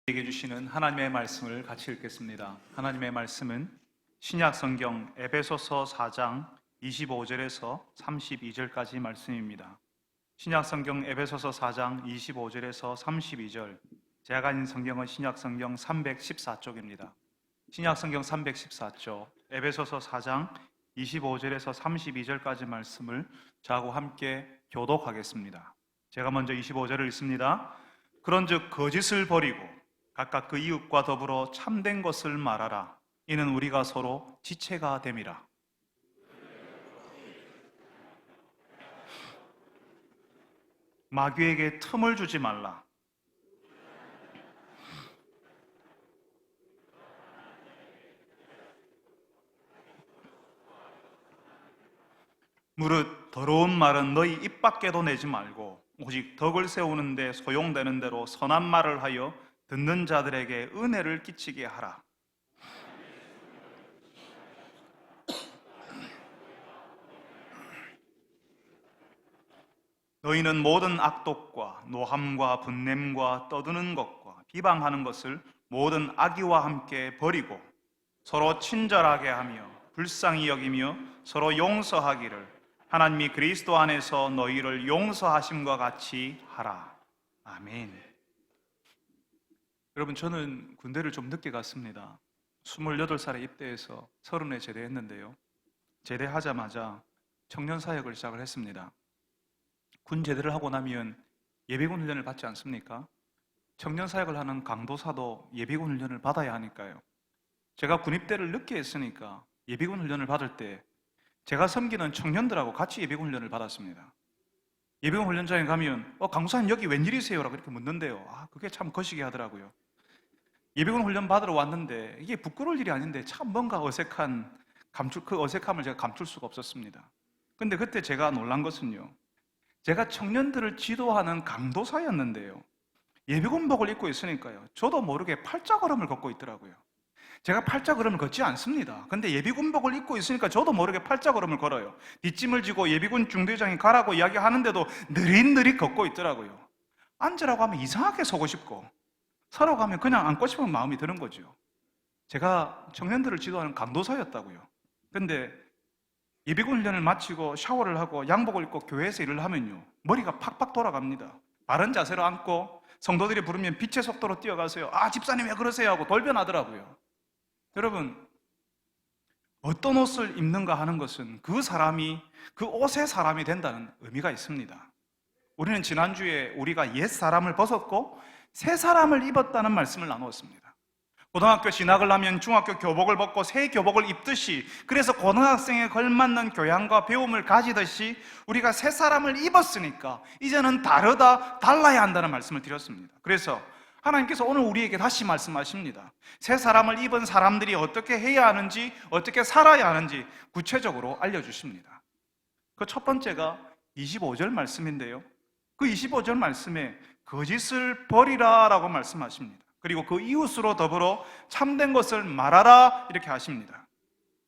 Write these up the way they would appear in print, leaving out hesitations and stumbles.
우리에게 주시는 하나님의 말씀을 같이 읽겠습니다. 하나님의 말씀은 신약 성경 에베소서 4장 25절에서 32절까지 말씀입니다. 신약 성경 에베소서 4장 25절에서 32절. 제가 가진 성경은 신약 성경 314쪽입니다. 신약 성경 314쪽 에베소서 4장 25절에서 32절까지 말씀을 저하고 함께 교독하겠습니다. 제가 먼저 25절을 읽습니다. 그런즉 거짓을 버리고 각각 그 이웃과 더불어 참된 것을 말하라. 이는 우리가 서로 지체가 됨이라. 마귀에게 틈을 주지 말라. 무릇 더러운 말은 너희 입 밖에도 내지 말고 오직 덕을 세우는데 소용되는 대로 선한 말을 하여 듣는 자들에게 은혜를 끼치게 하라. 너희는 모든 악독과 노함과 분냄과 떠드는 것과 비방하는 것을 모든 악의와 함께 버리고 서로 친절하게 하며 불쌍히 여기며 서로 용서하기를 하나님이 그리스도 안에서 너희를 용서하심과 같이 하라. 아멘. 여러분, 저는 군대를 좀 늦게 갔습니다. 28살에 입대해서 30에 제대했는데요. 제대하자마자 청년사역을 시작을 했습니다. 군 제대를 하고 나면 예비군 훈련을 받지 않습니까? 청년사역을 하는 강도사도 예비군 훈련을 받아야 하니까요. 제가 군입대를 늦게 했으니까 예비군 훈련을 받을 때 제가 섬기는 청년들하고 같이 예비군 훈련을 받았습니다. 예비군 훈련장에 가면 강사님 여기 웬일이세요? 라고 이렇게 묻는데요. 그게 참 거시기 하더라고요. 예비군 훈련 받으러 왔는데 이게 부끄러울 일이 아닌데 참 뭔가 어색한 그 어색함을 제가 감출 수가 없었습니다. 근데 그때 제가 놀란 것은요, 제가 청년들을 지도하는 강도사였는데요, 예비군복을 입고 있으니까요, 저도 모르게 팔자걸음을 걷고 있더라고요. 제가 팔자걸음을 걷지 않습니다. 근데 예비군복을 입고 있으니까 저도 모르게 팔자걸음을 걸어요. 뒷짐을 지고 예비군 중대장이 가라고 이야기하는데도 느릿느릿 걷고 있더라고요. 앉으라고 하면 이상하게 서고 싶고 서로 가면 그냥 앉고 싶은 마음이 드는 거죠. 제가 청년들을 지도하는 강도사였다고요. 근데 예비군 훈련을 마치고 샤워를 하고 양복을 입고 교회에서 일을 하면요, 머리가 팍팍 돌아갑니다. 바른 자세로 앉고 성도들이 부르면 빛의 속도로 뛰어가세요. 집사님 왜 그러세요? 하고 돌변하더라고요. 여러분, 어떤 옷을 입는가 하는 것은 그 사람이 그 옷의 사람이 된다는 의미가 있습니다. 우리는 지난주에 우리가 옛 사람을 벗었고 새 사람을 입었다는 말씀을 나누었습니다. 고등학교 진학을 하면 중학교 교복을 벗고 새 교복을 입듯이, 그래서 고등학생에 걸맞는 교양과 배움을 가지듯이 우리가 새 사람을 입었으니까 이제는 달라야 한다는 말씀을 드렸습니다. 그래서 하나님께서 오늘 우리에게 다시 말씀하십니다. 새 사람을 입은 사람들이 어떻게 해야 하는지, 어떻게 살아야 하는지 구체적으로 알려주십니다. 그 첫 번째가 25절 말씀인데요, 그 25절 말씀에 거짓을 버리라 라고 말씀하십니다. 그리고 그 이웃으로 더불어 참된 것을 말하라 이렇게 하십니다.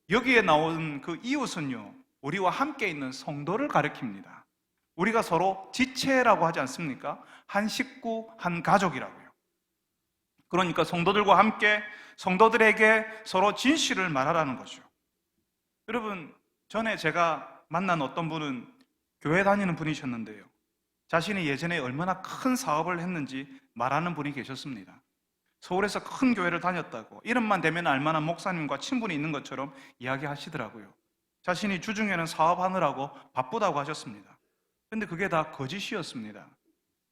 여기에 나온 그 이웃은요, 우리와 함께 있는 성도를 가리킵니다. 우리가 서로 지체라고 하지 않습니까? 한 식구, 한 가족이라고요. 그러니까 성도들과 함께 성도들에게 서로 진실을 말하라는 거죠. 여러분, 전에 제가 만난 어떤 분은 교회 다니는 분이셨는데요, 자신이 예전에 얼마나 큰 사업을 했는지 말하는 분이 계셨습니다. 서울에서 큰 교회를 다녔다고, 이름만 대면 알만한 목사님과 친분이 있는 것처럼 이야기하시더라고요. 자신이 주중에는 사업하느라고 바쁘다고 하셨습니다. 근데 그게 다 거짓이었습니다.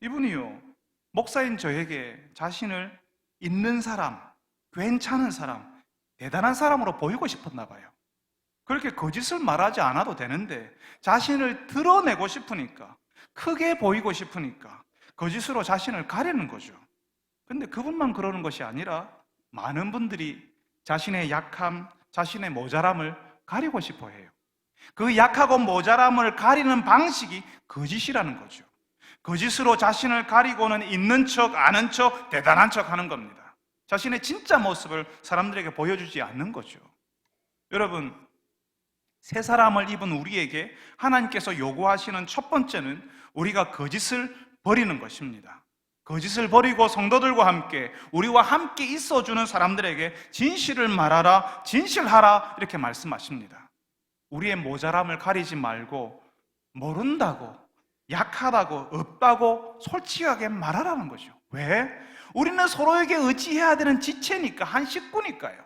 이분이요, 목사인 저에게 자신을 있는 사람, 괜찮은 사람, 대단한 사람으로 보이고 싶었나 봐요. 그렇게 거짓을 말하지 않아도 되는데 자신을 드러내고 싶으니까, 크게 보이고 싶으니까 거짓으로 자신을 가리는 거죠. 근데 그분만 그러는 것이 아니라 많은 분들이 자신의 약함, 자신의 모자람을 가리고 싶어 해요. 그 약하고 모자람을 가리는 방식이 거짓이라는 거죠. 거짓으로 자신을 가리고는 있는 척, 아는 척, 대단한 척 하는 겁니다. 자신의 진짜 모습을 사람들에게 보여주지 않는 거죠. 여러분, 새 사람을 입은 우리에게 하나님께서 요구하시는 첫 번째는 우리가 거짓을 버리는 것입니다. 거짓을 버리고 성도들과 함께 우리와 함께 있어주는 사람들에게 진실을 말하라, 진실하라 이렇게 말씀하십니다. 우리의 모자람을 가리지 말고 모른다고, 약하다고, 없다고 솔직하게 말하라는 거죠. 왜? 우리는 서로에게 의지해야 되는 지체니까, 한 식구니까요.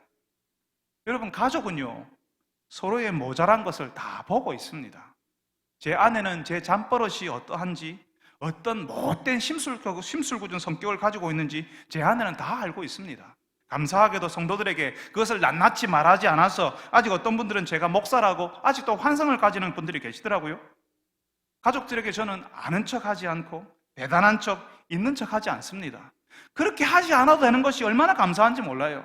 여러분, 가족은요, 서로의 모자란 것을 다 보고 있습니다. 제 아내는 제 잠버릇이 어떠한지, 어떤 못된 심술궂은 성격을 가지고 있는지 제 아내는 다 알고 있습니다. 감사하게도 성도들에게 그것을 낱낱이 말하지 않아서 아직 어떤 분들은 제가 목사라고 아직도 환상을 가지는 분들이 계시더라고요. 가족들에게 저는 아는 척하지 않고 대단한 척, 있는 척하지 않습니다. 그렇게 하지 않아도 되는 것이 얼마나 감사한지 몰라요.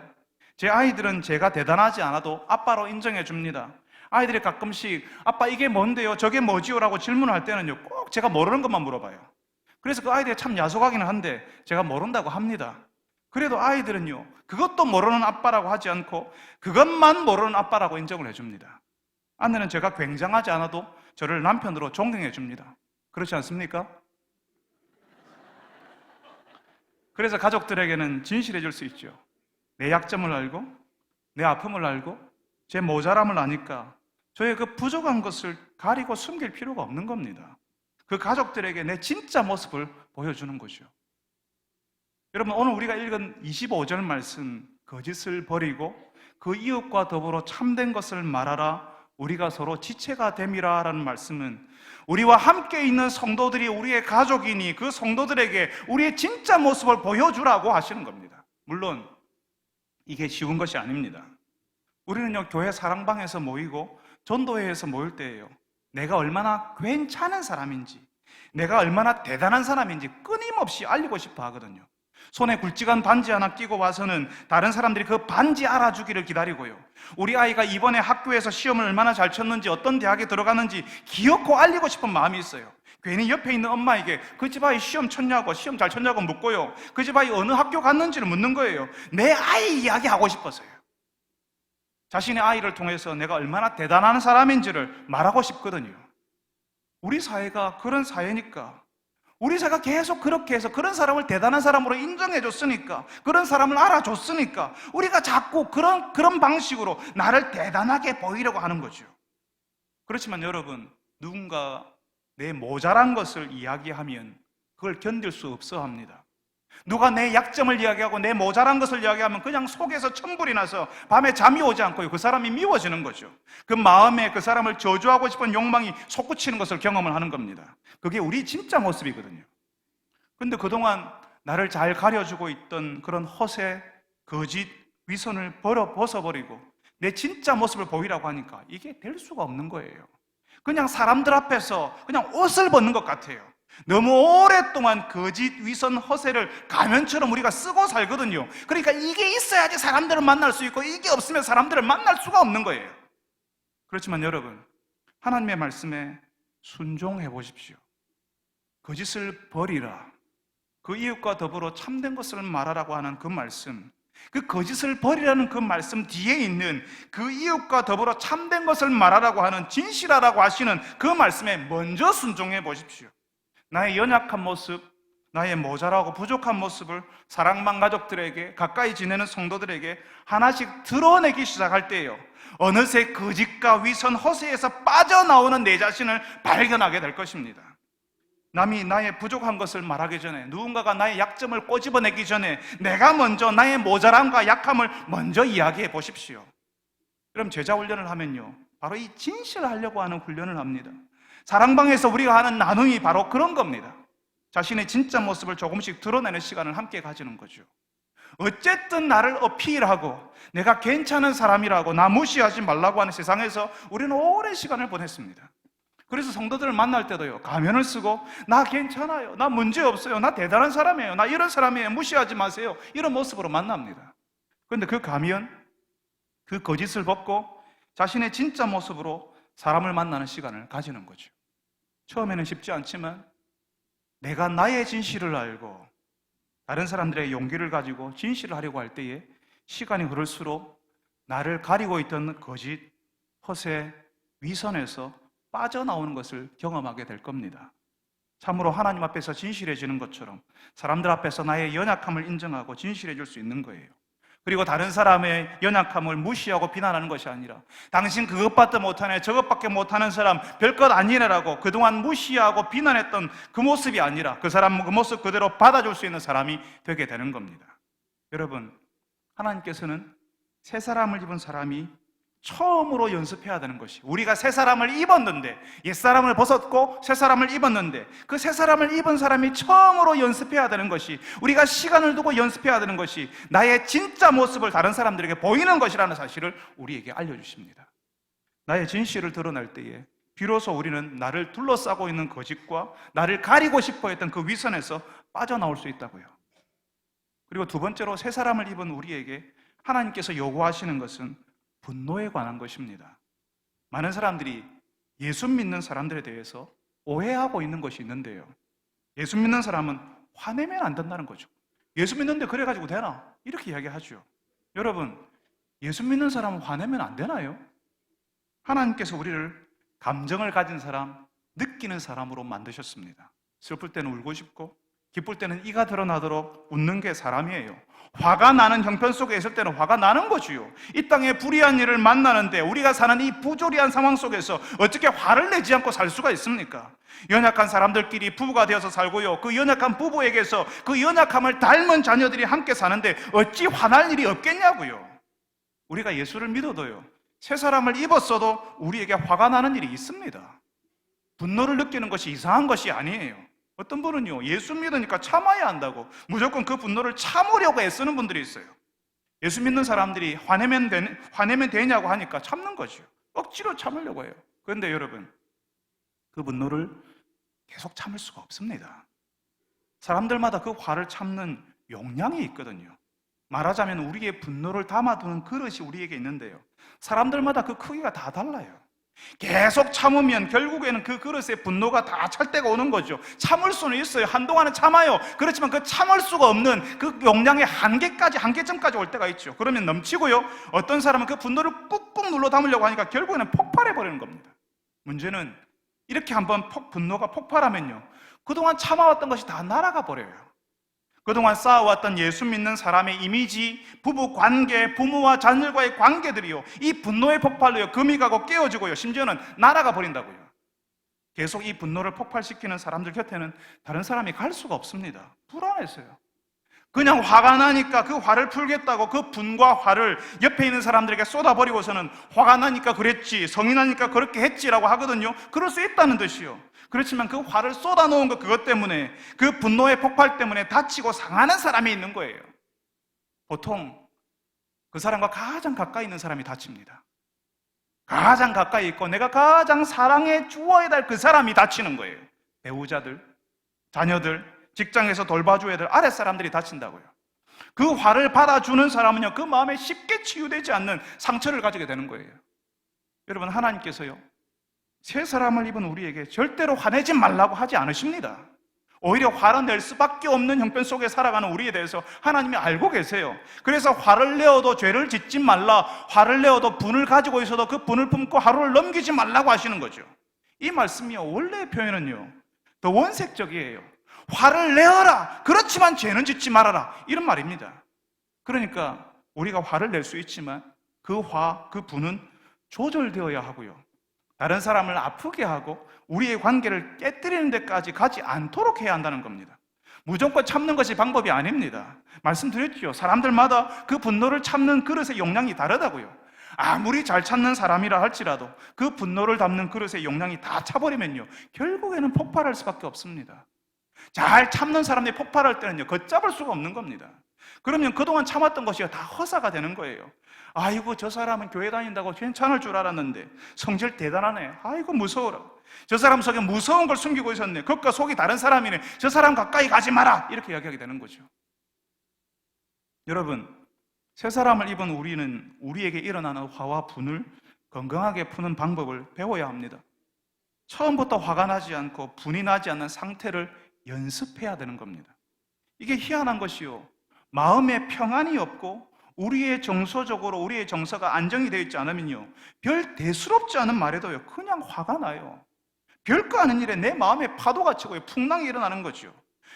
제 아이들은 제가 대단하지 않아도 아빠로 인정해 줍니다. 아이들이 가끔씩 아빠 이게 뭔데요? 저게 뭐지요? 라고 질문을 할 때는요, 꼭 제가 모르는 것만 물어봐요. 그래서 그 아이들이 참 야속하기는 한데 제가 모른다고 합니다. 그래도 아이들은요, 그것도 모르는 아빠라고 하지 않고 그것만 모르는 아빠라고 인정을 해줍니다. 아내는 제가 굉장하지 않아도 저를 남편으로 존경해 줍니다. 그렇지 않습니까? 그래서 가족들에게는 진실해 줄 수 있죠. 내 약점을 알고 내 아픔을 알고 제 모자람을 아니까 저의 그 부족한 것을 가리고 숨길 필요가 없는 겁니다. 그 가족들에게 내 진짜 모습을 보여주는 거죠. 여러분, 오늘 우리가 읽은 25절 말씀, 거짓을 버리고 그 이웃과 더불어 참된 것을 말하라, 우리가 서로 지체가 됨이라 라는 말씀은 우리와 함께 있는 성도들이 우리의 가족이니 그 성도들에게 우리의 진짜 모습을 보여주라고 하시는 겁니다. 물론 이게 쉬운 것이 아닙니다. 우리는요, 교회 사랑방에서 모이고 전도회에서 모일 때예요, 내가 얼마나 괜찮은 사람인지, 내가 얼마나 대단한 사람인지 끊임없이 알리고 싶어 하거든요. 손에 굵직한 반지 하나 끼고 와서는 다른 사람들이 그 반지 알아주기를 기다리고요, 우리 아이가 이번에 학교에서 시험을 얼마나 잘 쳤는지, 어떤 대학에 들어가는지 기어코 알리고 싶은 마음이 있어요. 괜히 옆에 있는 엄마에게 그 집 아이 시험 쳤냐고, 시험 잘 쳤냐고 묻고요, 그 집 아이 어느 학교 갔는지를 묻는 거예요. 내 아이 이야기하고 싶어서요. 자신의 아이를 통해서 내가 얼마나 대단한 사람인지를 말하고 싶거든요. 우리 사회가 그런 사회니까, 우리 사회가 계속 그렇게 해서 그런 사람을 대단한 사람으로 인정해줬으니까, 그런 사람을 알아줬으니까 우리가 자꾸 그런 방식으로 나를 대단하게 보이려고 하는 거죠. 그렇지만 여러분, 누군가 내 모자란 것을 이야기하면 그걸 견딜 수 없어 합니다. 누가 내 약점을 이야기하고 내 모자란 것을 이야기하면 그냥 속에서 천불이 나서 밤에 잠이 오지 않고요, 그 사람이 미워지는 거죠. 그 마음에 그 사람을 저주하고 싶은 욕망이 솟구치는 것을 경험을 하는 겁니다. 그게 우리 진짜 모습이거든요. 근데 그동안 나를 잘 가려주고 있던 그런 허세, 거짓, 위선을 벗어버리고 내 진짜 모습을 보이라고 하니까 이게 될 수가 없는 거예요. 그냥 사람들 앞에서 그냥 옷을 벗는 것 같아요. 너무 오랫동안 거짓, 위선, 허세를 가면처럼 우리가 쓰고 살거든요. 그러니까 이게 있어야지 사람들을 만날 수 있고 이게 없으면 사람들을 만날 수가 없는 거예요. 그렇지만 여러분, 하나님의 말씀에 순종해 보십시오. 거짓을 버리라, 그 이웃과 더불어 참된 것을 말하라고 하는 그 말씀, 그 거짓을 버리라는 그 말씀 뒤에 있는 그 이웃과 더불어 참된 것을 말하라고 하는, 진실하라고 하시는 그 말씀에 먼저 순종해 보십시오. 나의 연약한 모습, 나의 모자라고 부족한 모습을 사랑방 가족들에게, 가까이 지내는 성도들에게 하나씩 드러내기 시작할 때예요, 어느새 거짓과 위선, 허세에서 빠져나오는 내 자신을 발견하게 될 것입니다. 남이 나의 부족한 것을 말하기 전에, 누군가가 나의 약점을 꼬집어내기 전에 내가 먼저 나의 모자람과 약함을 먼저 이야기해 보십시오. 그럼 제자 훈련을 하면요, 바로 이 진실하려고 하는 훈련을 합니다. 사랑방에서 우리가 하는 나눔이 바로 그런 겁니다. 자신의 진짜 모습을 조금씩 드러내는 시간을 함께 가지는 거죠. 어쨌든 나를 어필하고 내가 괜찮은 사람이라고, 나 무시하지 말라고 하는 세상에서 우리는 오랜 시간을 보냈습니다. 그래서 성도들을 만날 때도요, 가면을 쓰고 나 괜찮아요, 나 문제 없어요, 나 대단한 사람이에요, 나 이런 사람이에요, 무시하지 마세요, 이런 모습으로 만납니다. 그런데 그 가면, 그 거짓을 벗고 자신의 진짜 모습으로 사람을 만나는 시간을 가지는 거죠. 처음에는 쉽지 않지만 내가 나의 진실을 알고 다른 사람들의 용기를 가지고 진실을 하려고 할 때에 시간이 흐를수록 나를 가리고 있던 거짓, 허세, 위선에서 빠져나오는 것을 경험하게 될 겁니다. 참으로 하나님 앞에서 진실해지는 것처럼 사람들 앞에서 나의 연약함을 인정하고 진실해질 수 있는 거예요. 그리고 다른 사람의 연약함을 무시하고 비난하는 것이 아니라 당신 그것밖에 못하네, 저것밖에 못하는 사람 별것 아니네라고 그동안 무시하고 비난했던 그 모습이 아니라 그 사람 그 모습 그대로 받아줄 수 있는 사람이 되게 되는 겁니다. 여러분, 하나님께서는 새 사람을 입은 사람이 처음으로 연습해야 되는 것이, 우리가 새 사람을 입었는데, 옛 사람을 벗었고 새 사람을 입었는데 그 새 사람을 입은 사람이 처음으로 연습해야 되는 것이, 우리가 시간을 두고 연습해야 되는 것이 나의 진짜 모습을 다른 사람들에게 보이는 것이라는 사실을 우리에게 알려주십니다. 나의 진실을 드러낼 때에 비로소 우리는 나를 둘러싸고 있는 거짓과 나를 가리고 싶어 했던 그 위선에서 빠져나올 수 있다고요. 그리고 두 번째로, 새 사람을 입은 우리에게 하나님께서 요구하시는 것은 분노에 관한 것입니다. 많은 사람들이 예수 믿는 사람들에 대해서 오해하고 있는 것이 있는데요, 예수 믿는 사람은 화내면 안 된다는 거죠. 예수 믿는데 그래가지고 되나? 이렇게 이야기하죠. 여러분, 예수 믿는 사람은 화내면 안 되나요? 하나님께서 우리를 감정을 가진 사람, 느끼는 사람으로 만드셨습니다. 슬플 때는 울고 싶고 기쁠 때는 이가 드러나도록 웃는 게 사람이에요. 화가 나는 형편 속에 있을 때는 화가 나는 거지요. 이 땅에 불의한 일을 만나는데 우리가 사는 이 부조리한 상황 속에서 어떻게 화를 내지 않고 살 수가 있습니까? 연약한 사람들끼리 부부가 되어서 살고요, 그 연약한 부부에게서 그 연약함을 닮은 자녀들이 함께 사는데 어찌 화날 일이 없겠냐고요. 우리가 예수를 믿어도요, 새 사람을 입었어도 우리에게 화가 나는 일이 있습니다. 분노를 느끼는 것이 이상한 것이 아니에요. 어떤 분은요, 예수 믿으니까 참아야 한다고 무조건 그 분노를 참으려고 애쓰는 분들이 있어요. 예수 믿는 사람들이 화내면 되냐고 하니까 참는 거죠. 억지로 참으려고 해요. 그런데 여러분, 그 분노를 계속 참을 수가 없습니다. 사람들마다 그 화를 참는 용량이 있거든요. 말하자면 우리의 분노를 담아두는 그릇이 우리에게 있는데요, 사람들마다 그 크기가 다 달라요. 계속 참으면 결국에는 그 그릇에 분노가 다 찰 때가 오는 거죠. 참을 수는 있어요. 한동안은 참아요. 그렇지만 그 참을 수가 없는 그 용량의 한계점까지 올 때가 있죠. 그러면 넘치고요, 어떤 사람은 그 분노를 꾹꾹 눌러 담으려고 하니까 결국에는 폭발해버리는 겁니다. 문제는 이렇게 한번 분노가 폭발하면요, 그동안 참아왔던 것이 다 날아가 버려요. 그동안 쌓아왔던 예수 믿는 사람의 이미지, 부부 관계, 부모와 자녀과의 관계들이요, 이 분노의 폭발로요, 금이 가고 깨어지고요, 심지어는 날아가 버린다고요. 계속 이 분노를 폭발시키는 사람들 곁에는 다른 사람이 갈 수가 없습니다. 불안해서요. 그냥 화가 나니까 그 화를 풀겠다고 그 분과 화를 옆에 있는 사람들에게 쏟아버리고서는 화가 나니까 그랬지, 성이 나니까 그렇게 했지라고 하거든요. 그럴 수 있다는 뜻이요. 그렇지만 그 화를 쏟아놓은 것, 그것 때문에, 그 분노의 폭발 때문에 다치고 상하는 사람이 있는 거예요. 보통 그 사람과 가장 가까이 있는 사람이 다칩니다. 가장 가까이 있고 내가 가장 사랑해 주어야 될 그 사람이 다치는 거예요. 배우자들, 자녀들, 직장에서 돌봐줘야 될 아랫사람들이 다친다고요. 그 화를 받아주는 사람은요, 그 마음에 쉽게 치유되지 않는 상처를 가지게 되는 거예요. 여러분, 하나님께서요, 새 사람을 입은 우리에게 절대로 화내지 말라고 하지 않으십니다. 오히려 화를 낼 수밖에 없는 형편 속에 살아가는 우리에 대해서 하나님이 알고 계세요. 그래서 화를 내어도 죄를 짓지 말라, 화를 내어도 분을 가지고 있어도 그 분을 품고 하루를 넘기지 말라고 하시는 거죠. 이 말씀이요, 원래의 표현은요, 더 원색적이에요. 화를 내어라, 그렇지만 죄는 짓지 말아라, 이런 말입니다. 그러니까 우리가 화를 낼 수 있지만 그 화, 그 분은 조절되어야 하고요, 다른 사람을 아프게 하고 우리의 관계를 깨뜨리는 데까지 가지 않도록 해야 한다는 겁니다. 무조건 참는 것이 방법이 아닙니다. 말씀드렸죠. 사람들마다 그 분노를 참는 그릇의 용량이 다르다고요. 아무리 잘 참는 사람이라 할지라도 그 분노를 담는 그릇의 용량이 다 차버리면요, 결국에는 폭발할 수밖에 없습니다. 잘 참는 사람이 폭발할 때는요, 걷잡을 수가 없는 겁니다. 그러면 그동안 참았던 것이 다 허사가 되는 거예요. 아이고, 저 사람은 교회 다닌다고 괜찮을 줄 알았는데 성질 대단하네. 아이고, 무서워라. 저 사람 속에 무서운 걸 숨기고 있었네. 겉과 속이 다른 사람이네. 저 사람 가까이 가지 마라. 이렇게 이야기하게 되는 거죠. 여러분, 새 사람을 입은 우리는 우리에게 일어나는 화와 분을 건강하게 푸는 방법을 배워야 합니다. 처음부터 화가 나지 않고 분이 나지 않는 상태를 연습해야 되는 겁니다. 이게 희한한 것이요, 마음에 평안이 없고 우리의 정서적으로 우리의 정서가 안정이 되어 있지 않으면요, 별 대수롭지 않은 말에도요, 그냥 화가 나요. 별거 아닌 일에 내 마음에 파도가 치고요, 풍랑이 일어나는 거죠.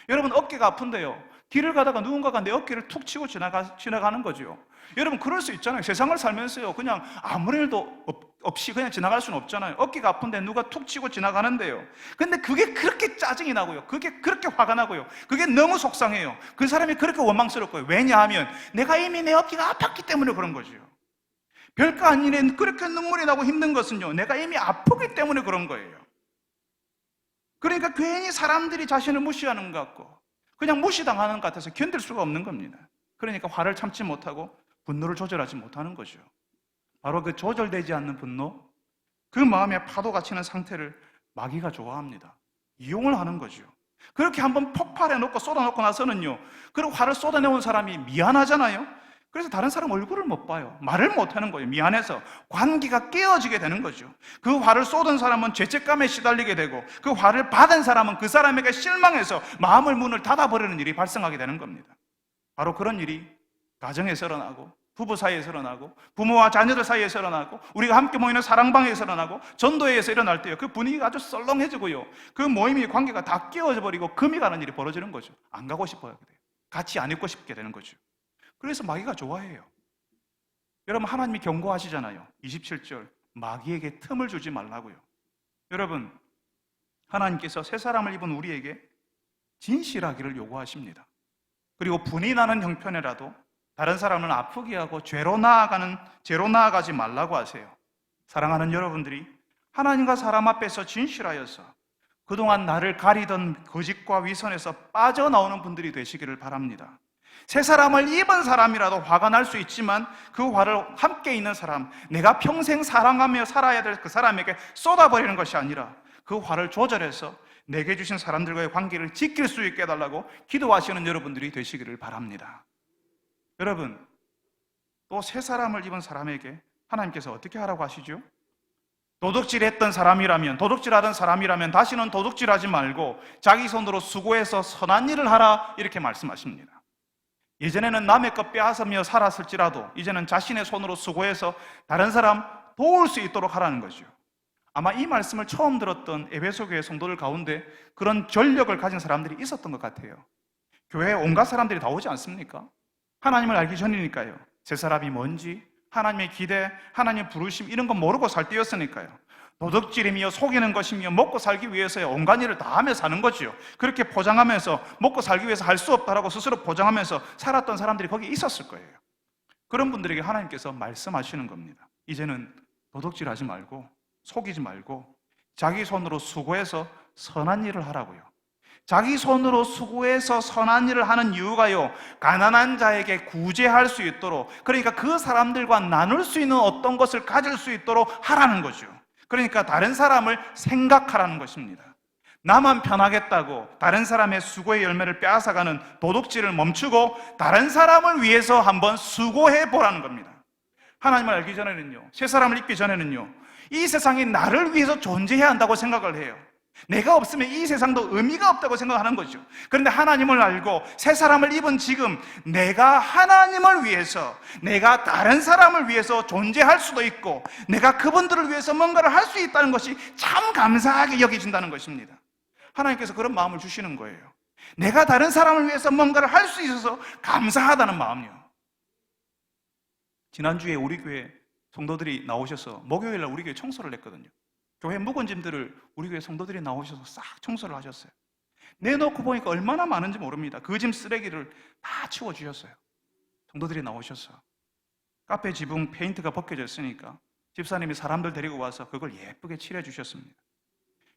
여러분, 어깨가 아픈데요, 길을 가다가 누군가가 내 어깨를 툭 치고 지나가는 거죠. 여러분, 그럴 수 있잖아요. 세상을 살면서요, 그냥 아무 일도 없이 그냥 지나갈 수는 없잖아요. 어깨가 아픈데 누가 툭 치고 지나가는데요, 근데 그게 그렇게 짜증이 나고요, 그게 그렇게 화가 나고요, 그게 너무 속상해요. 그 사람이 그렇게 원망스럽고요. 왜냐하면 내가 이미 내 어깨가 아팠기 때문에 그런 거죠. 별거 아닌 일에 그렇게 눈물이 나고 힘든 것은요, 내가 이미 아프기 때문에 그런 거예요. 그러니까 괜히 사람들이 자신을 무시하는 것 같고 그냥 무시당하는 것 같아서 견딜 수가 없는 겁니다. 그러니까 화를 참지 못하고 분노를 조절하지 못하는 거죠. 바로 그 조절되지 않는 분노, 그 마음에 파도가 치는 상태를 마귀가 좋아합니다. 이용을 하는 거죠. 그렇게 한번 폭발해놓고 쏟아놓고 나서는요, 그리고 화를 쏟아내온 사람이 미안하잖아요. 그래서 다른 사람 얼굴을 못 봐요. 말을 못 하는 거예요. 미안해서 관계가 깨어지게 되는 거죠. 그 화를 쏟은 사람은 죄책감에 시달리게 되고, 그 화를 받은 사람은 그 사람에게 실망해서 마음을 문을 닫아버리는 일이 발생하게 되는 겁니다. 바로 그런 일이 가정에서 일어나고, 부부 사이에서 일어나고, 부모와 자녀들 사이에서 일어나고, 우리가 함께 모이는 사랑방에서 일어나고, 전도회에서 일어날 때요, 그 분위기가 아주 썰렁해지고요, 그 모임의 관계가 다 깨어져 버리고 금이 가는 일이 벌어지는 거죠. 안 가고 싶어요. 같이 안 있고 싶게 되는 거죠. 그래서 마귀가 좋아해요. 여러분, 하나님이 경고하시잖아요. 27절, 마귀에게 틈을 주지 말라고요. 여러분, 하나님께서 새 사람을 입은 우리에게 진실하기를 요구하십니다. 그리고 분이 나는 형편이라도 다른 사람을 아프게 하고 죄로 나아가지 말라고 하세요. 사랑하는 여러분들이 하나님과 사람 앞에서 진실하여서 그동안 나를 가리던 거짓과 위선에서 빠져나오는 분들이 되시기를 바랍니다. 새 사람을 입은 사람이라도 화가 날 수 있지만 그 화를 함께 있는 사람, 내가 평생 사랑하며 살아야 될 그 사람에게 쏟아버리는 것이 아니라 그 화를 조절해서 내게 주신 사람들과의 관계를 지킬 수 있게 해달라고 기도하시는 여러분들이 되시기를 바랍니다. 여러분, 또 새 사람을 입은 사람에게 하나님께서 어떻게 하라고 하시죠? 도둑질하던 사람이라면 다시는 도둑질하지 말고 자기 손으로 수고해서 선한 일을 하라, 이렇게 말씀하십니다. 예전에는 남의 것 빼앗으며 살았을지라도 이제는 자신의 손으로 수고해서 다른 사람 도울 수 있도록 하라는 거죠. 아마 이 말씀을 처음 들었던 에베소 교회 성도들 가운데 그런 전력을 가진 사람들이 있었던 것 같아요. 교회에 온갖 사람들이 다 오지 않습니까? 하나님을 알기 전이니까요. 새 사람이 뭔지, 하나님의 기대, 하나님의 부르심, 이런 건 모르고 살 때였으니까요. 도둑질이며 속이는 것이며 먹고 살기 위해서의 온갖 일을 다 하며 사는 거지요. 그렇게 포장하면서 먹고 살기 위해서 할 수 없다라고 스스로 포장하면서 살았던 사람들이 거기 있었을 거예요. 그런 분들에게 하나님께서 말씀하시는 겁니다. 이제는 도둑질하지 말고 속이지 말고 자기 손으로 수고해서 선한 일을 하라고요. 자기 손으로 수고해서 선한 일을 하는 이유가요, 가난한 자에게 구제할 수 있도록, 그러니까 그 사람들과 나눌 수 있는 어떤 것을 가질 수 있도록 하라는 거죠. 그러니까 다른 사람을 생각하라는 것입니다. 나만 편하겠다고 다른 사람의 수고의 열매를 빼앗아가는 도둑질을 멈추고 다른 사람을 위해서 한번 수고해 보라는 겁니다. 하나님을 알기 전에는요, 새 사람을 입기 전에는요, 이 세상이 나를 위해서 존재해야 한다고 생각을 해요. 내가 없으면 이 세상도 의미가 없다고 생각하는 거죠. 그런데 하나님을 알고 새 사람을 입은 지금 내가 하나님을 위해서, 내가 다른 사람을 위해서 존재할 수도 있고 내가 그분들을 위해서 뭔가를 할 수 있다는 것이 참 감사하게 여겨진다는 것입니다. 하나님께서 그런 마음을 주시는 거예요. 내가 다른 사람을 위해서 뭔가를 할 수 있어서 감사하다는 마음이요. 지난주에 우리 교회 성도들이 나오셔서 목요일날 우리 교회 청소를 했거든요. 교회 묵은 짐들을 우리 교회 성도들이 나오셔서 싹 청소를 하셨어요. 내놓고 보니까 얼마나 많은지 모릅니다. 그 짐 쓰레기를 다 치워주셨어요. 성도들이 나오셔서. 카페 지붕 페인트가 벗겨져 있으니까 집사님이 사람들 데리고 와서 그걸 예쁘게 칠해 주셨습니다.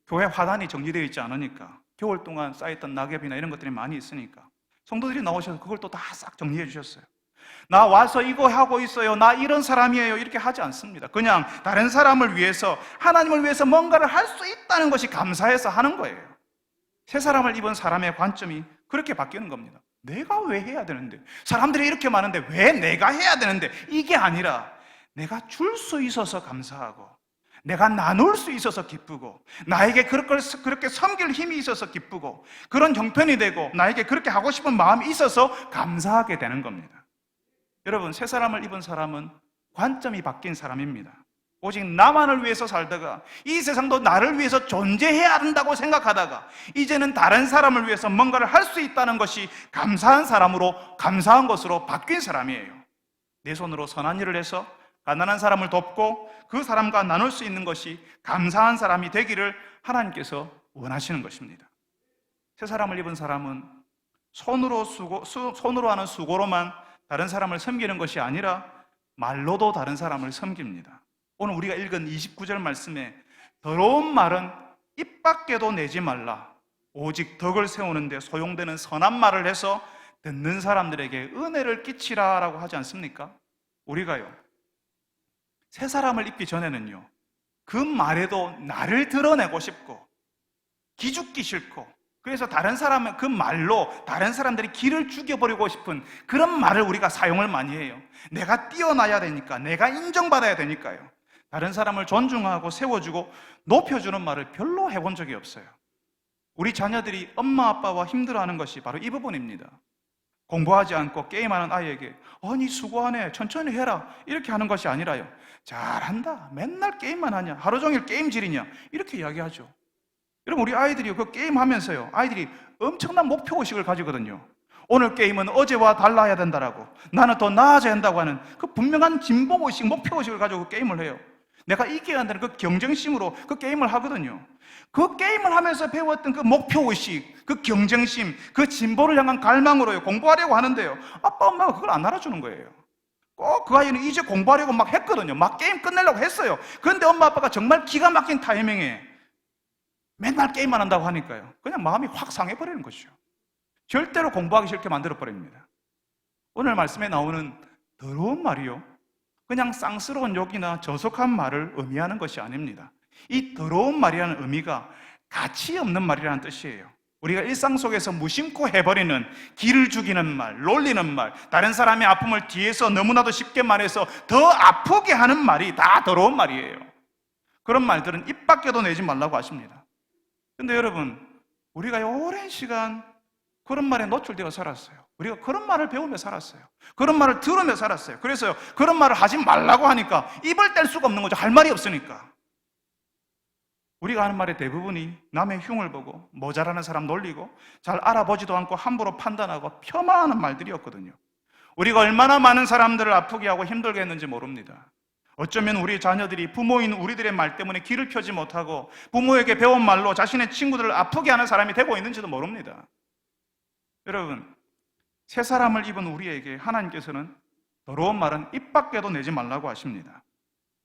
교회 화단이 정리되어 있지 않으니까, 겨울 동안 쌓였던 낙엽이나 이런 것들이 많이 있으니까 성도들이 나오셔서 그걸 또 다 싹 정리해 주셨어요. 나 와서 이거 하고 있어요, 나 이런 사람이에요, 이렇게 하지 않습니다. 그냥 다른 사람을 위해서, 하나님을 위해서 뭔가를 할 수 있다는 것이 감사해서 하는 거예요. 새 사람을 입은 사람의 관점이 그렇게 바뀌는 겁니다. 내가 왜 해야 되는데, 사람들이 이렇게 많은데 왜 내가 해야 되는데, 이게 아니라 내가 줄 수 있어서 감사하고, 내가 나눌 수 있어서 기쁘고, 나에게 그렇게 섬길 힘이 있어서 기쁘고, 그런 형편이 되고 나에게 그렇게 하고 싶은 마음이 있어서 감사하게 되는 겁니다. 여러분, 새 사람을 입은 사람은 관점이 바뀐 사람입니다. 오직 나만을 위해서 살다가 이 세상도 나를 위해서 존재해야 한다고 생각하다가 이제는 다른 사람을 위해서 뭔가를 할 수 있다는 것이 감사한 사람으로, 감사한 것으로 바뀐 사람이에요. 내 손으로 선한 일을 해서 가난한 사람을 돕고 그 사람과 나눌 수 있는 것이 감사한 사람이 되기를 하나님께서 원하시는 것입니다. 새 사람을 입은 사람은 손으로 하는 수고로만 다른 사람을 섬기는 것이 아니라 말로도 다른 사람을 섬깁니다. 오늘 우리가 읽은 29절 말씀에 더러운 말은 입 밖에도 내지 말라. 오직 덕을 세우는데 소용되는 선한 말을 해서 듣는 사람들에게 은혜를 끼치라라고 하지 않습니까? 우리가요, 새 사람을 입기 전에는요, 그 말에도 나를 드러내고 싶고 기죽기 싫고, 그래서 다른 사람은 그 말로 다른 사람들이 기를 죽여버리고 싶은 그런 말을 우리가 사용을 많이 해요. 내가 뛰어나야 되니까, 내가 인정받아야 되니까요. 다른 사람을 존중하고 세워주고 높여주는 말을 별로 해본 적이 없어요. 우리 자녀들이 엄마 아빠와 힘들어하는 것이 바로 이 부분입니다. 공부하지 않고 게임하는 아이에게 아니 수고하네, 천천히 해라, 이렇게 하는 것이 아니라요, 잘한다, 맨날 게임만 하냐, 하루 종일 게임질이냐, 이렇게 이야기하죠. 여러분, 우리 아이들이 그 게임하면서요, 아이들이 엄청난 목표의식을 가지거든요. 오늘 게임은 어제와 달라야 된다라고, 나는 더 나아져야 한다고 하는 그 분명한 진보의식, 목표의식을 가지고 그 게임을 해요. 내가 이겨야 한다는 그 경쟁심으로 그 게임을 하거든요. 그 게임을 하면서 배웠던 그 목표의식, 그 경쟁심, 그 진보를 향한 갈망으로요, 공부하려고 하는데요, 아빠, 엄마가 그걸 안 알아주는 거예요. 꼭 그 아이는 이제 공부하려고 막 했거든요. 막 게임 끝내려고 했어요. 그런데 엄마 아빠가 정말 기가 막힌 타이밍에 맨날 게임만 한다고 하니까요, 그냥 마음이 확 상해버리는 것이죠. 절대로 공부하기 싫게 만들어버립니다. 오늘 말씀에 나오는 더러운 말이요, 그냥 쌍스러운 욕이나 저속한 말을 의미하는 것이 아닙니다. 이 더러운 말이라는 의미가 가치 없는 말이라는 뜻이에요. 우리가 일상 속에서 무심코 해버리는 기를 죽이는 말, 놀리는 말, 다른 사람의 아픔을 뒤에서 너무나도 쉽게 말해서 더 아프게 하는 말이 다 더러운 말이에요. 그런 말들은 입 밖에도 내지 말라고 하십니다. 근데 여러분, 우리가 오랜 시간 그런 말에 노출되어 살았어요. 우리가 그런 말을 배우며 살았어요. 그런 말을 들으며 살았어요. 그래서 그런 말을 하지 말라고 하니까 입을 뗄 수가 없는 거죠. 할 말이 없으니까. 우리가 하는 말의 대부분이 남의 흉을 보고 모자라는 사람 놀리고 잘 알아보지도 않고 함부로 판단하고 폄하하는 말들이었거든요. 우리가 얼마나 많은 사람들을 아프게 하고 힘들게 했는지 모릅니다. 어쩌면 우리 자녀들이 부모인 우리들의 말 때문에 길을 펴지 못하고 부모에게 배운 말로 자신의 친구들을 아프게 하는 사람이 되고 있는지도 모릅니다. 여러분, 새 사람을 입은 우리에게 하나님께서는 더러운 말은 입 밖에도 내지 말라고 하십니다.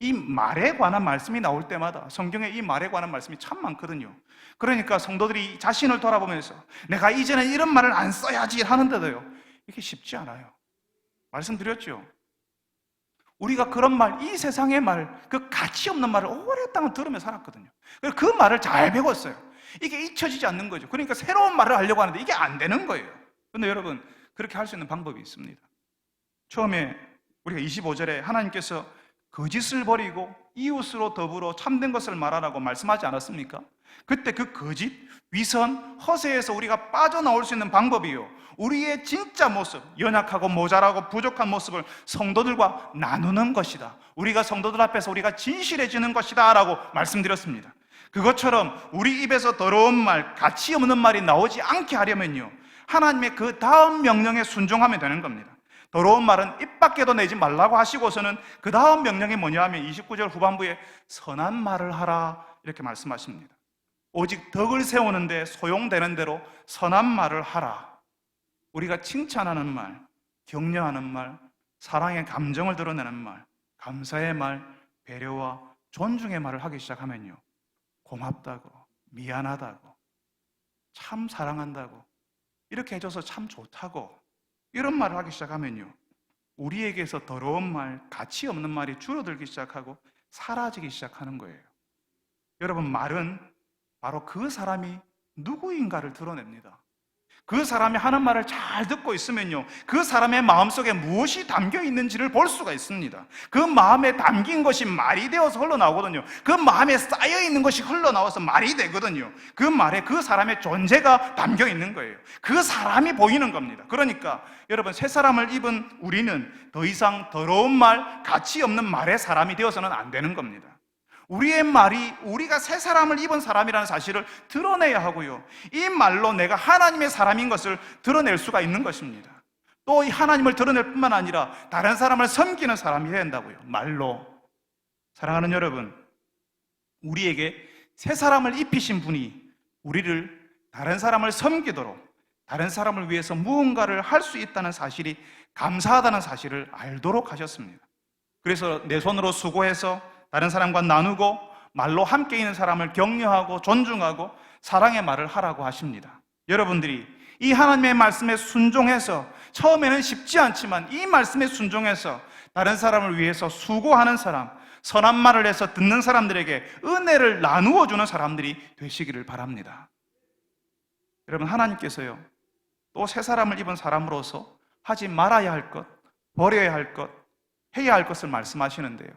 이 말에 관한 말씀이 나올 때마다 성경에 이 말에 관한 말씀이 참 많거든요. 그러니까 성도들이 자신을 돌아보면서 내가 이제는 이런 말을 안 써야지 하는데도요, 이게 쉽지 않아요. 말씀드렸죠. 우리가 그런 말, 이 세상의 말, 그 가치 없는 말을 오랫동안 들으며 살았거든요. 그래서 그 말을 잘 배웠어요. 이게 잊혀지지 않는 거죠. 그러니까 새로운 말을 하려고 하는데 이게 안 되는 거예요. 그런데 여러분, 그렇게 할 수 있는 방법이 있습니다. 처음에 우리가 25절에 하나님께서 거짓을 버리고 이웃으로 더불어 참된 것을 말하라고 말씀하지 않았습니까? 그때 그 거짓, 위선, 허세에서 우리가 빠져나올 수 있는 방법이요, 우리의 진짜 모습, 연약하고 모자라고 부족한 모습을 성도들과 나누는 것이다. 우리가 성도들 앞에서 우리가 진실해지는 것이다 라고 말씀드렸습니다. 그것처럼 우리 입에서 더러운 말, 가치 없는 말이 나오지 않게 하려면요, 하나님의 그 다음 명령에 순종하면 되는 겁니다. 더러운 말은 입 밖에도 내지 말라고 하시고서는 그 다음 명령이 뭐냐 하면 29절 후반부에 선한 말을 하라 이렇게 말씀하십니다. 오직 덕을 세우는데 소용되는 대로 선한 말을 하라. 우리가 칭찬하는 말, 격려하는 말, 사랑의 감정을 드러내는 말, 감사의 말, 배려와 존중의 말을 하기 시작하면요, 고맙다고, 미안하다고, 참 사랑한다고, 이렇게 해줘서 참 좋다고, 이런 말을 하기 시작하면요, 우리에게서 더러운 말, 가치 없는 말이 줄어들기 시작하고 사라지기 시작하는 거예요. 여러분, 말은 바로 그 사람이 누구인가를 드러냅니다. 그 사람이 하는 말을 잘 듣고 있으면요, 그 사람의 마음속에 무엇이 담겨 있는지를 볼 수가 있습니다. 그 마음에 담긴 것이 말이 되어서 흘러나오거든요. 그 마음에 쌓여 있는 것이 흘러나와서 말이 되거든요. 그 말에 그 사람의 존재가 담겨 있는 거예요. 그 사람이 보이는 겁니다. 그러니까 여러분, 새 사람을 입은 우리는 더 이상 더러운 말, 가치 없는 말의 사람이 되어서는 안 되는 겁니다. 우리의 말이 우리가 새 사람을 입은 사람이라는 사실을 드러내야 하고요, 이 말로 내가 하나님의 사람인 것을 드러낼 수가 있는 것입니다. 또 이 하나님을 드러낼 뿐만 아니라 다른 사람을 섬기는 사람이 해야 한다고요, 말로. 사랑하는 여러분, 우리에게 새 사람을 입히신 분이 우리를 다른 사람을 섬기도록, 다른 사람을 위해서 무언가를 할 수 있다는 사실이 감사하다는 사실을 알도록 하셨습니다. 그래서 내 손으로 수고해서 다른 사람과 나누고 말로 함께 있는 사람을 격려하고 존중하고 사랑의 말을 하라고 하십니다. 여러분들이 이 하나님의 말씀에 순종해서, 처음에는 쉽지 않지만 이 말씀에 순종해서 다른 사람을 위해서 수고하는 사람, 선한 말을 해서 듣는 사람들에게 은혜를 나누어 주는 사람들이 되시기를 바랍니다. 여러분, 하나님께서요, 또 새 사람을 입은 사람으로서 하지 말아야 할 것, 버려야 할 것, 해야 할 것을 말씀하시는데요,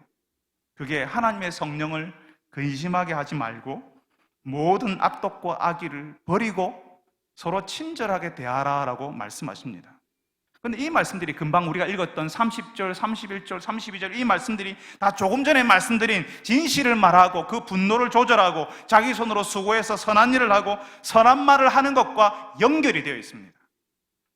그게 하나님의 성령을 근심하게 하지 말고 모든 악독과 악의를 버리고 서로 친절하게 대하라라고 말씀하십니다. 그런데 이 말씀들이 금방 우리가 읽었던 30절, 31절, 32절 이 말씀들이 다 조금 전에 말씀드린 진실을 말하고 그 분노를 조절하고 자기 손으로 수고해서 선한 일을 하고 선한 말을 하는 것과 연결이 되어 있습니다.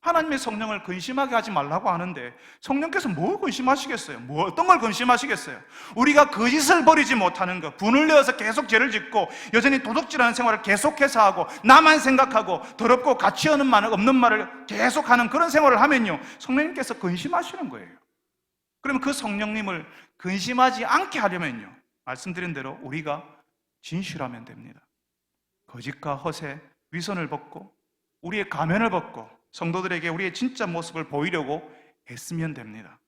하나님의 성령을 근심하게 하지 말라고 하는데 성령께서 뭘 근심하시겠어요? 어떤 걸 근심하시겠어요? 우리가 거짓을 버리지 못하는 것, 분을 내어서 계속 죄를 짓고 여전히 도둑질하는 생활을 계속해서 하고 나만 생각하고 더럽고 가치 없는 말을 계속하는 그런 생활을 하면요, 성령님께서 근심하시는 거예요. 그러면 그 성령님을 근심하지 않게 하려면요, 말씀드린 대로 우리가 진실하면 됩니다. 거짓과 허세, 위선을 벗고 우리의 가면을 벗고 성도들에게 우리의 진짜 모습을 보이려고 애쓰면 됩니다.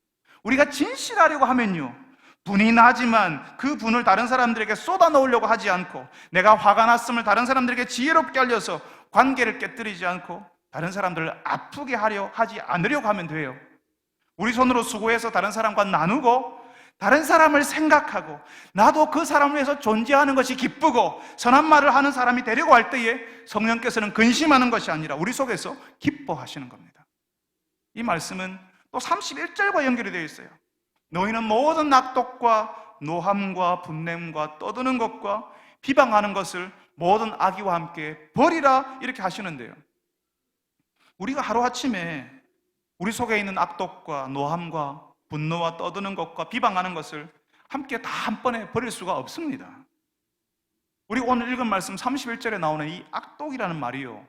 우리가 진실하려고 하면요, 분이 나지만 그 분을 다른 사람들에게 쏟아놓으려고 하지 않고, 내가 화가 났음을 다른 사람들에게 지혜롭게 알려서 관계를 깨뜨리지 않고 다른 사람들을 아프게 하지 않으려고 하면 돼요. 우리 손으로 수고해서 다른 사람과 나누고 다른 사람을 생각하고 나도 그 사람을 위해서 존재하는 것이 기쁘고 선한 말을 하는 사람이 되려고 할 때에 성령께서는 근심하는 것이 아니라 우리 속에서 기뻐하시는 겁니다. 이 말씀은 또 31절과 연결이 되어 있어요. 너희는 모든 악독과 노함과 분냄과 떠드는 것과 비방하는 것을 모든 악의와 함께 버리라, 이렇게 하시는데요, 우리가 하루아침에 우리 속에 있는 악독과 노함과 분노와 떠드는 것과 비방하는 것을 함께 다 한 번에 버릴 수가 없습니다. 우리 오늘 읽은 말씀 31절에 나오는 이 악독이라는 말이요,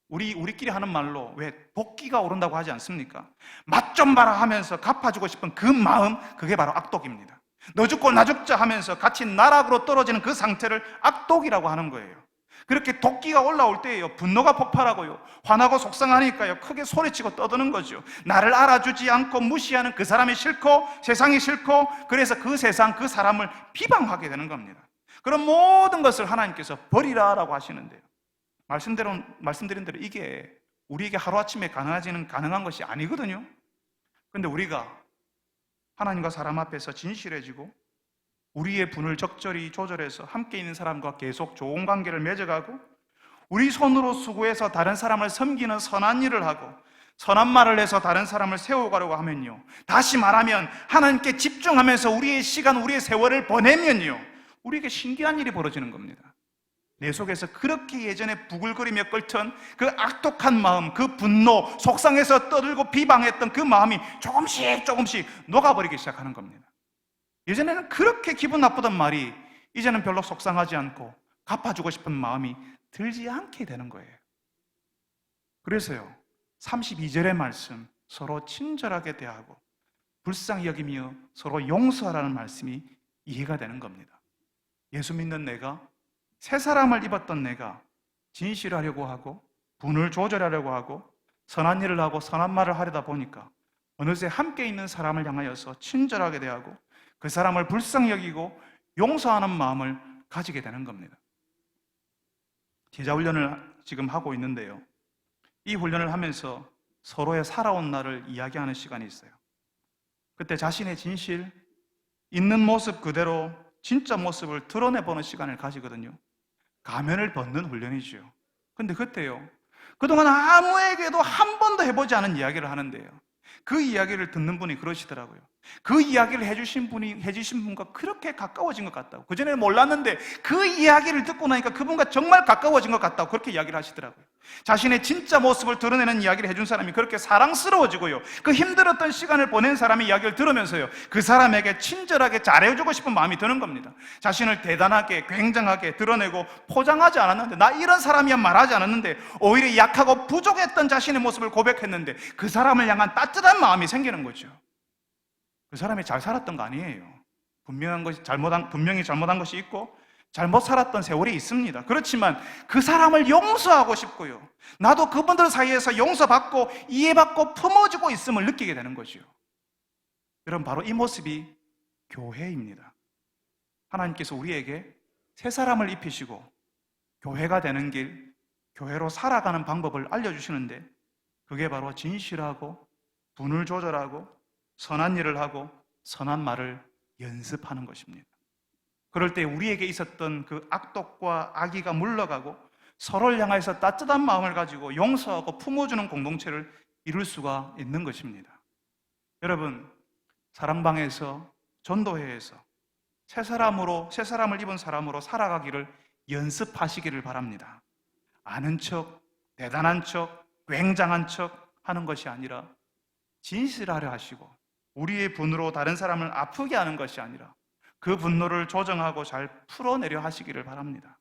우리끼리 하는 말로 왜 복기가 오른다고 하지 않습니까? 맛 좀 봐라 하면서 갚아주고 싶은 그 마음, 그게 바로 악독입니다. 너 죽고 나 죽자 하면서 같이 나락으로 떨어지는 그 상태를 악독이라고 하는 거예요. 그렇게 도끼가 올라올 때에요, 분노가 폭발하고요, 화나고 속상하니까요, 크게 소리치고 떠드는 거죠. 나를 알아주지 않고 무시하는 그 사람이 싫고 세상이 싫고, 그래서 그 세상, 그 사람을 비방하게 되는 겁니다. 그런 모든 것을 하나님께서 버리라라고 하시는데요, 말씀드린 대로 이게 우리에게 하루아침에 가능한 것이 아니거든요. 그런데 우리가 하나님과 사람 앞에서 진실해지고 우리의 분을 적절히 조절해서 함께 있는 사람과 계속 좋은 관계를 맺어가고 우리 손으로 수고해서 다른 사람을 섬기는 선한 일을 하고 선한 말을 해서 다른 사람을 세워가려고 하면요, 다시 말하면 하나님께 집중하면서 우리의 시간, 우리의 세월을 보내면요, 우리에게 신기한 일이 벌어지는 겁니다. 내 속에서 그렇게 예전에 부글거리며 끓던 그 악독한 마음, 그 분노, 속상해서 떠들고 비방했던 그 마음이 조금씩 녹아버리기 시작하는 겁니다. 예전에는 그렇게 기분 나쁘던 말이 이제는 별로 속상하지 않고 갚아주고 싶은 마음이 들지 않게 되는 거예요. 그래서요, 32절의 말씀, 서로 친절하게 대하고 불쌍히 여기며 서로 용서하라는 말씀이 이해가 되는 겁니다. 예수 믿는 내가, 새 사람을 입었던 내가 진실하려고 하고 분을 조절하려고 하고 선한 일을 하고 선한 말을 하려다 보니까 어느새 함께 있는 사람을 향하여서 친절하게 대하고 그 사람을 불쌍히 여기고 용서하는 마음을 가지게 되는 겁니다. 제자 훈련을 지금 하고 있는데요, 이 훈련을 하면서 서로의 살아온 날을 이야기하는 시간이 있어요. 그때 자신의 진실, 있는 모습 그대로 진짜 모습을 드러내보는 시간을 가지거든요. 가면을 벗는 훈련이죠. 근데 그때요, 그동안 아무에게도 한 번도 해보지 않은 이야기를 하는데요, 그 이야기를 듣는 분이 그러시더라고요. 그 이야기를 해주신 분과 그렇게 가까워진 것 같다고. 그전에는 몰랐는데 그 이야기를 듣고 나니까 그분과 정말 가까워진 것 같다고 그렇게 이야기를 하시더라고요. 자신의 진짜 모습을 드러내는 이야기를 해준 사람이 그렇게 사랑스러워지고요, 그 힘들었던 시간을 보낸 사람의 이야기를 들으면서요, 그 사람에게 친절하게 잘해주고 싶은 마음이 드는 겁니다. 자신을 대단하게 굉장하게 드러내고 포장하지 않았는데, 나 이런 사람이야 말하지 않았는데, 오히려 약하고 부족했던 자신의 모습을 고백했는데 그 사람을 향한 따뜻한 마음이 생기는 거죠. 그 사람이 잘 살았던 거 아니에요. 분명히 잘못한 것이 있고 잘못 살았던 세월이 있습니다. 그렇지만 그 사람을 용서하고 싶고요, 나도 그분들 사이에서 용서받고 이해받고 품어주고 있음을 느끼게 되는 거죠. 여러분, 바로 이 모습이 교회입니다. 하나님께서 우리에게 새 사람을 입히시고 교회가 되는 길, 교회로 살아가는 방법을 알려주시는데, 그게 바로 진실하고 분을 조절하고 선한 일을 하고 선한 말을 연습하는 것입니다. 그럴 때 우리에게 있었던 그 악독과 악의가 물러가고 서로를 향해서 따뜻한 마음을 가지고 용서하고 품어주는 공동체를 이룰 수가 있는 것입니다. 여러분, 사랑방에서, 전도회에서 새 사람을 입은 사람으로 살아가기를 연습하시기를 바랍니다. 아는 척, 대단한 척, 굉장한 척 하는 것이 아니라 진실하려 하시고, 우리의 분으로 다른 사람을 아프게 하는 것이 아니라 그 분노를 조정하고 잘 풀어내려 하시기를 바랍니다.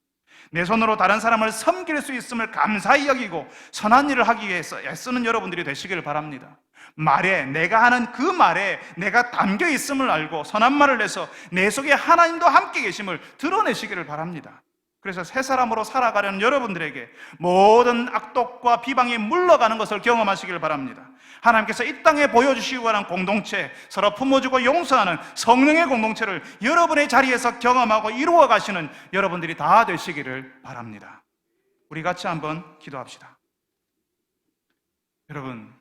내 손으로 다른 사람을 섬길 수 있음을 감사히 여기고 선한 일을 하기 위해서 애쓰는 여러분들이 되시기를 바랍니다. 내가 하는 그 말에 내가 담겨 있음을 알고 선한 말을 해서 내 속에 하나님도 함께 계심을 드러내시기를 바랍니다. 그래서 새 사람으로 살아가려는 여러분들에게 모든 악독과 비방이 물러가는 것을 경험하시기를 바랍니다. 하나님께서 이 땅에 보여주시고 하는 공동체, 서로 품어주고 용서하는 성령의 공동체를 여러분의 자리에서 경험하고 이루어 가시는 여러분들이 다 되시기를 바랍니다. 우리 같이 한번 기도합시다. 여러분,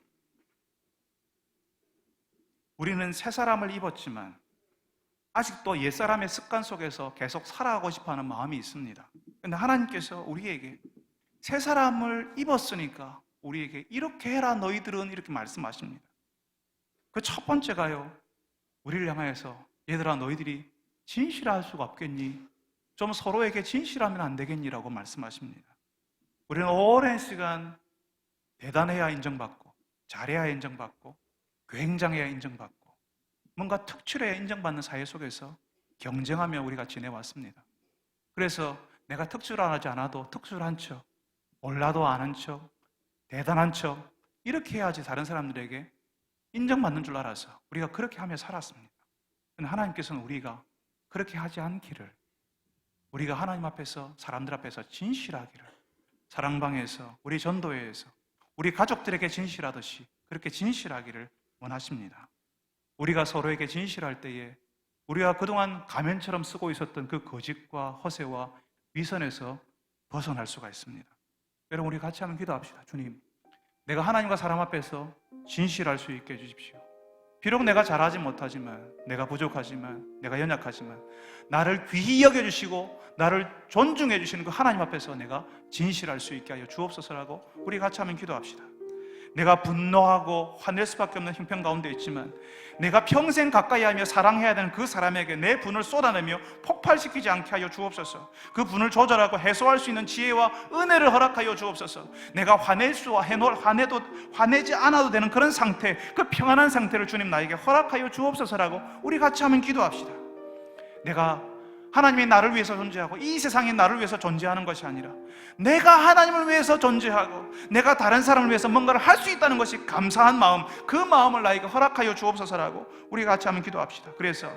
우리는 새 사람을 입었지만 아직도 옛사람의 습관 속에서 계속 살아가고 싶어하는 마음이 있습니다. 그런데 하나님께서 우리에게 새 사람을 입었으니까 우리에게 이렇게 해라 너희들은, 이렇게 말씀하십니다. 그 첫 번째가요, 우리를 향해서 얘들아 너희들이 진실할 수가 없겠니? 좀 서로에게 진실하면 안 되겠니라고 말씀하십니다. 우리는 오랜 시간 대단해야 인정받고 잘해야 인정받고 굉장해야 인정받고 뭔가 특출해야 인정받는 사회 속에서 경쟁하며 우리가 지내왔습니다. 그래서 내가 특출하지 않아도 특출한 척, 몰라도 아는 척, 대단한 척, 이렇게 해야지 다른 사람들에게 인정받는 줄 알아서 우리가 그렇게 하며 살았습니다. 그런데 하나님께서는 우리가 그렇게 하지 않기를, 우리가 하나님 앞에서, 사람들 앞에서 진실하기를, 사랑방에서, 우리 전도회에서 우리 가족들에게 진실하듯이 그렇게 진실하기를 원하십니다. 우리가 서로에게 진실할 때에 우리가 그동안 가면처럼 쓰고 있었던 그 거짓과 허세와 위선에서 벗어날 수가 있습니다. 여러분, 우리 같이 한번 기도합시다. 주님, 내가 하나님과 사람 앞에서 진실할 수 있게 해주십시오. 비록 내가 잘하지 못하지만, 내가 부족하지만, 내가 연약하지만 나를 귀히 여겨주시고 나를 존중해 주시는 그 하나님 앞에서 내가 진실할 수 있게 하여 주옵소서라고 우리 같이 한번 기도합시다. 내가 분노하고 화낼 수밖에 없는 형편 가운데 있지만 내가 평생 가까이 하며 사랑해야 되는 그 사람에게 내 분을 쏟아내며 폭발시키지 않게 하여 주옵소서. 그 분을 조절하고 해소할 수 있는 지혜와 은혜를 허락하여 주옵소서. 내가 화내지 않아도 되는 그런 상태, 그 평안한 상태를 주님 나에게 허락하여 주옵소서라고 우리 같이 한번 기도합시다. 내가 하나님이 나를 위해서 존재하고 이 세상이 나를 위해서 존재하는 것이 아니라 내가 하나님을 위해서 존재하고 내가 다른 사람을 위해서 뭔가를 할 수 있다는 것이 감사한 마음, 그 마음을 나에게 허락하여 주옵소서라고 우리 같이 한번 기도합시다. 그래서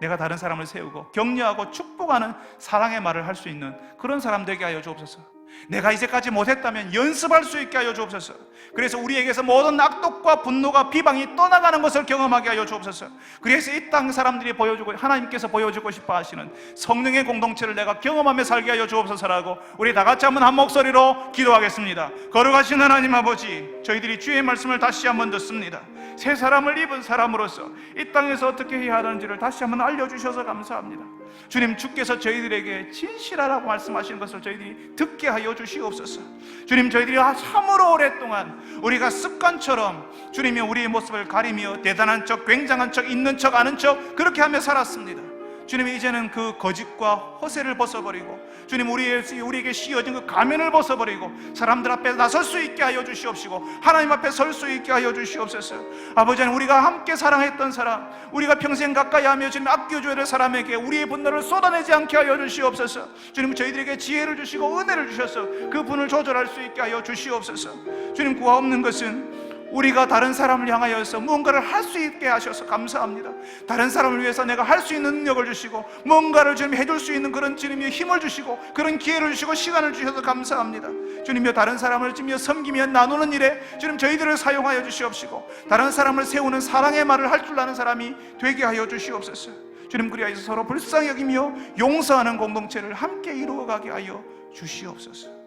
내가 다른 사람을 세우고 격려하고 축복하는 사랑의 말을 할 수 있는 그런 사람 되게 하여 주옵소서. 내가 이제까지 못했다면 연습할 수 있게 하여 주옵소서. 그래서 우리에게서 모든 악독과 분노가 비방이 떠나가는 것을 경험하게 하여 주옵소서. 그래서 이 땅 사람들이 보여주고 하나님께서 보여주고 싶어 하시는 성령의 공동체를 내가 경험하며 살게 하여 주옵소서라고 우리 다 같이 한번 한 목소리로 기도하겠습니다. 거룩하신 하나님 아버지, 저희들이 주의 말씀을 다시 한번 듣습니다. 새 사람을 입은 사람으로서 이 땅에서 어떻게 해야 하는지를 다시 한번 알려주셔서 감사합니다. 주님, 주께서 저희들에게 진실하라고 말씀하시는 것을 저희들이 듣게 하여 주시옵소서. 주님, 저희들이 참으로 오랫동안 우리가 습관처럼 주님이 우리의 모습을 가리며 대단한 척, 굉장한 척, 있는 척, 아는 척 그렇게 하며 살았습니다. 주님이 이제는 그 거짓과 허세를 벗어버리고 주님, 우리에게 씌워진 그 가면을 벗어버리고 사람들 앞에 나설 수 있게 하여 주시옵시고 하나님 앞에 설 수 있게 하여 주시옵소서. 아버지 하나님, 우리가 함께 사랑했던 사람, 우리가 평생 가까이 하며 주님 아껴줘야 될 사람에게 우리의 분노를 쏟아내지 않게 하여 주시옵소서. 주님, 저희들에게 지혜를 주시고 은혜를 주셔서 그 분을 조절할 수 있게 하여 주시옵소서. 주님, 구하 없는 것은 우리가 다른 사람을 향하여서 무언가를 할 수 있게 하셔서 감사합니다. 다른 사람을 위해서 내가 할 수 있는 능력을 주시고 뭔가를 주님 해줄 수 있는 그런 주님의 힘을 주시고 그런 기회를 주시고 시간을 주셔서 감사합니다. 주님이여, 다른 사람을 주님이여 섬기며 나누는 일에 주님 저희들을 사용하여 주시옵시고 다른 사람을 세우는 사랑의 말을 할 줄 아는 사람이 되게 하여 주시옵소서. 주님, 그리하여서 서로 불쌍히 여기며 용서하는 공동체를 함께 이루어가게 하여 주시옵소서.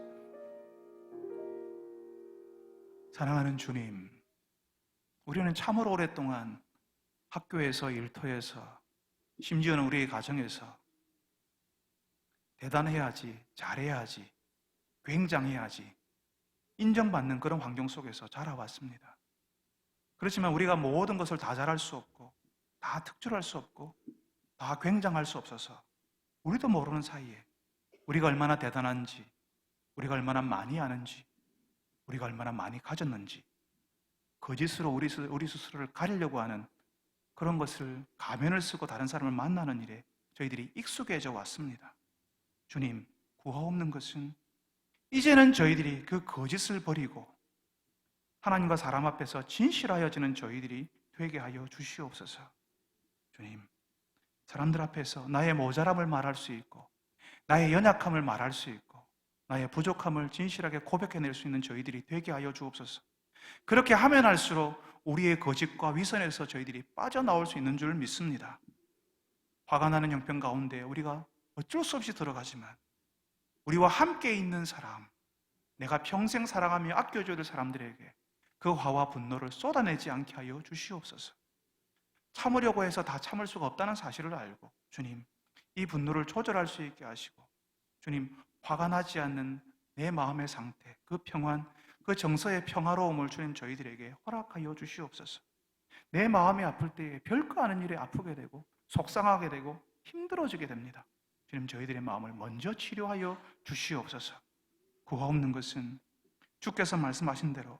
사랑하는 주님, 우리는 참으로 오랫동안 학교에서, 일터에서, 심지어는 우리의 가정에서 대단해야지, 잘해야지, 굉장해야지 인정받는 그런 환경 속에서 자라왔습니다. 그렇지만 우리가 모든 것을 다 잘할 수 없고 다 특출할 수 없고 다 굉장할 수 없어서 우리도 모르는 사이에 우리가 얼마나 대단한지, 우리가 얼마나 많이 아는지, 우리가 얼마나 많이 가졌는지 거짓으로 우리 스스로를 가리려고 하는 그런 것을 가면을 쓰고 다른 사람을 만나는 일에 저희들이 익숙해져 왔습니다. 주님, 구하 없는 것은 이제는 저희들이 그 거짓을 버리고 하나님과 사람 앞에서 진실하여지는 저희들이 되게 하여 주시옵소서. 주님, 사람들 앞에서 나의 모자람을 말할 수 있고 나의 연약함을 말할 수 있고 나의 부족함을 진실하게 고백해낼 수 있는 저희들이 되게 하여 주옵소서. 그렇게 하면 할수록 우리의 거짓과 위선에서 저희들이 빠져나올 수 있는 줄 믿습니다. 화가 나는 형편 가운데 우리가 어쩔 수 없이 들어가지만 우리와 함께 있는 사람, 내가 평생 사랑하며 아껴줘야 될 사람들에게 그 화와 분노를 쏟아내지 않게 하여 주시옵소서. 참으려고 해서 다 참을 수가 없다는 사실을 알고 주님, 이 분노를 조절할 수 있게 하시고 주님, 화가 나지 않는 내 마음의 상태, 그 평안, 그 정서의 평화로움을 주님 저희들에게 허락하여 주시옵소서. 내 마음이 아플 때에 별거 아닌 일에 아프게 되고 속상하게 되고 힘들어지게 됩니다. 주님, 저희들의 마음을 먼저 치료하여 주시옵소서. 구하 없는 것은 주께서 말씀하신 대로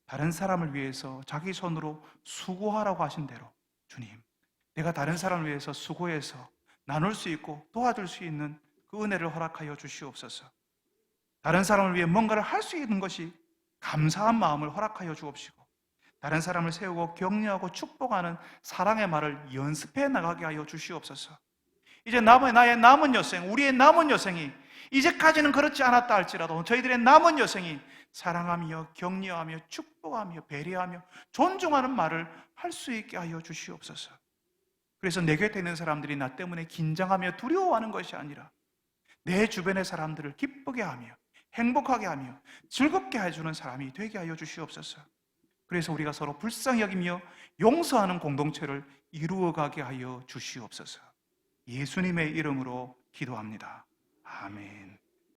다른 사람을 위해서 자기 손으로 수고하라고 하신 대로 주님, 내가 다른 사람을 위해서 수고해서 나눌 수 있고 도와줄 수 있는 그 은혜를 허락하여 주시옵소서. 다른 사람을 위해 뭔가를 할 수 있는 것이 감사한 마음을 허락하여 주옵시고 다른 사람을 세우고 격려하고 축복하는 사랑의 말을 연습해 나가게 하여 주시옵소서. 이제 나의 남은 여생, 우리의 남은 여생이 이제까지는 그렇지 않았다 할지라도 저희들의 남은 여생이 사랑하며 격려하며 축복하며 배려하며 존중하는 말을 할 수 있게 하여 주시옵소서. 그래서 내 곁에 있는 사람들이 나 때문에 긴장하며 두려워하는 것이 아니라 내 주변의 사람들을 기쁘게 하며 행복하게 하며 즐겁게 해주는 사람이 되게 하여 주시옵소서. 그래서 우리가 서로 불쌍히 여기며 용서하는 공동체를 이루어가게 하여 주시옵소서. 예수님의 이름으로 기도합니다. 아멘.